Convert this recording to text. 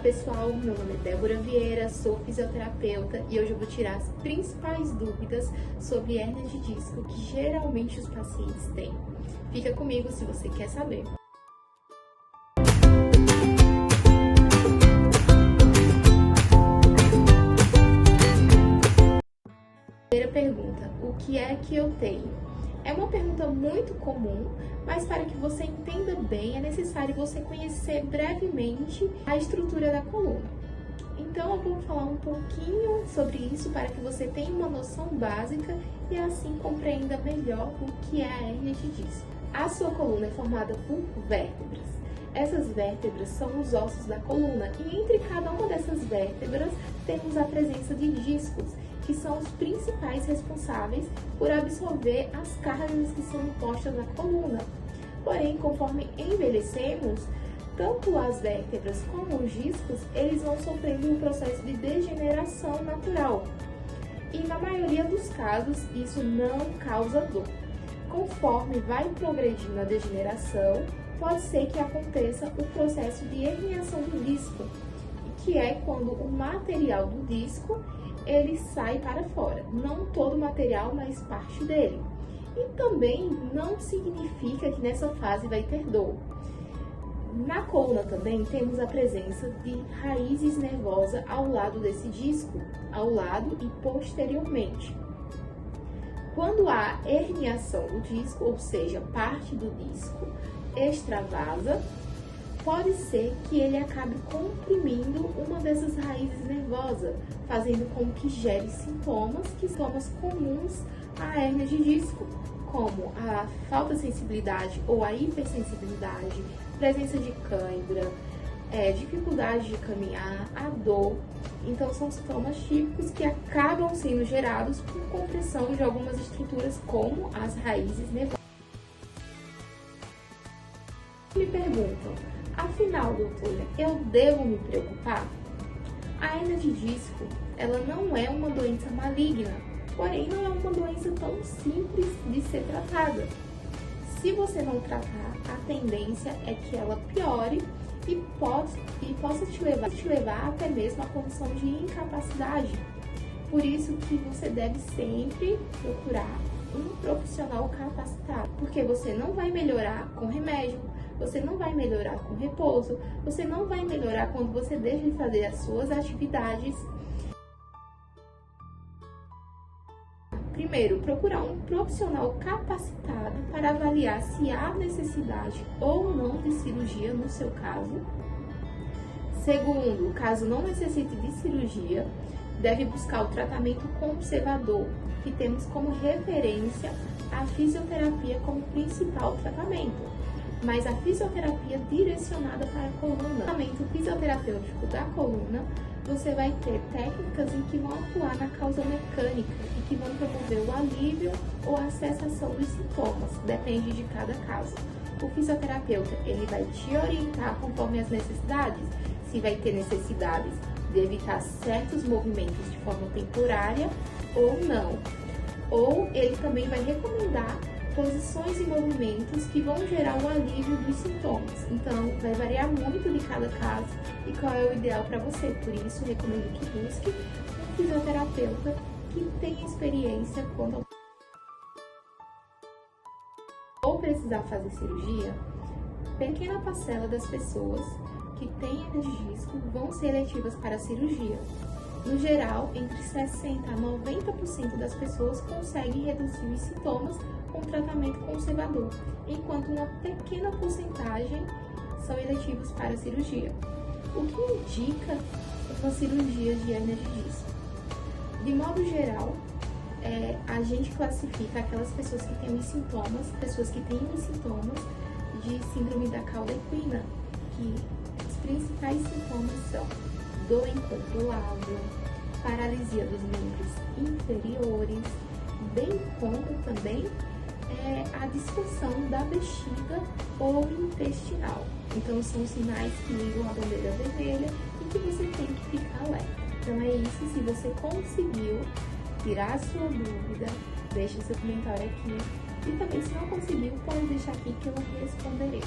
Pessoal, meu nome é Débora Vieira, sou fisioterapeuta e hoje eu vou tirar as principais dúvidas sobre hérnia de disco que geralmente os pacientes têm. Fica comigo se você quer saber. Primeira pergunta: o que é que eu tenho? É uma pergunta muito comum, mas para que você entenda bem, é necessário você conhecer brevemente a estrutura da coluna. Então, eu vou falar um pouquinho sobre isso para que você tenha uma noção básica e assim compreenda melhor o que é a hérnia de disco. A sua coluna é formada por vértebras. Essas vértebras são os ossos da coluna e entre cada uma dessas vértebras temos a presença de discos, que são os principais responsáveis por absorver as cargas que são impostas na coluna. Porém, conforme envelhecemos, tanto as vértebras como os discos, eles vão sofrendo um processo de degeneração natural. E na maioria dos casos, isso não causa dor. Conforme vai progredindo a degeneração, pode ser que aconteça o processo de herniação do disco, que é quando o material do disco ele sai para fora. Não todo o material, mas parte dele. E também não significa que nessa fase vai ter dor. Na coluna também temos a presença de raízes nervosas ao lado desse disco, ao lado e posteriormente. Quando há herniação do disco, ou seja, parte do disco extravasa, pode ser que ele acabe comprimindo uma dessas raízes nervosas, fazendo com que gere sintomas comuns à hérnia de disco, como a falta de sensibilidade ou a hipersensibilidade, presença de cãibra, dificuldade de caminhar, a dor. Então, são sintomas típicos que acabam sendo gerados por compressão de algumas estruturas, como as raízes nervosas. Me perguntam: afinal, doutora, eu devo me preocupar? A hérnia de disco, ela não é uma doença maligna, porém não é uma doença tão simples de ser tratada. Se você não tratar, a tendência é que ela piore e possa te levar até mesmo à condição de incapacidade. Por isso que você deve sempre procurar um profissional capacitado, porque você não vai melhorar com remédio, você não vai melhorar com repouso, você não vai melhorar quando você deixa de fazer as suas atividades. Primeiro, procurar um profissional capacitado para avaliar se há necessidade ou não de cirurgia no seu caso. Segundo, caso não necessite de cirurgia, deve buscar o tratamento conservador, que temos como referência a fisioterapia como principal tratamento, mas a fisioterapia direcionada para a coluna. No tratamento fisioterapêutico da coluna, você vai ter técnicas em que vão atuar na causa mecânica e que vão promover o alívio ou a cessação dos sintomas, depende de cada caso. O fisioterapeuta, ele vai te orientar conforme as necessidades, se vai ter necessidades de evitar certos movimentos de forma temporária ou não. Ou ele também vai recomendar posições e movimentos que vão gerar um alívio dos sintomas. Então, vai variar muito de cada caso e qual é o ideal para você. Por isso, recomendo que busque um fisioterapeuta que tenha experiência quanto ou precisar fazer cirurgia. Pequena parcela das pessoas que têm hérnia de disco vão ser eletivas para a cirurgia. No geral, entre 60% a 90% das pessoas conseguem reduzir os sintomas com tratamento conservador, enquanto uma pequena porcentagem são eletivos para a cirurgia. O que indica uma cirurgia de hérnia de disco? De modo geral, a gente classifica aquelas pessoas que têm os sintomas, de síndrome da cauda equina, que os principais sintomas são dor incontrolável, paralisia dos membros inferiores, bem como também a disfunção da bexiga ou intestinal. Então, são sinais que ligam a bandeira vermelha e que você tem que ficar alerta. Então, é isso. Se você conseguiu tirar a sua dúvida, deixe seu comentário aqui. E também, se não conseguiu, pode deixar aqui que eu responderei.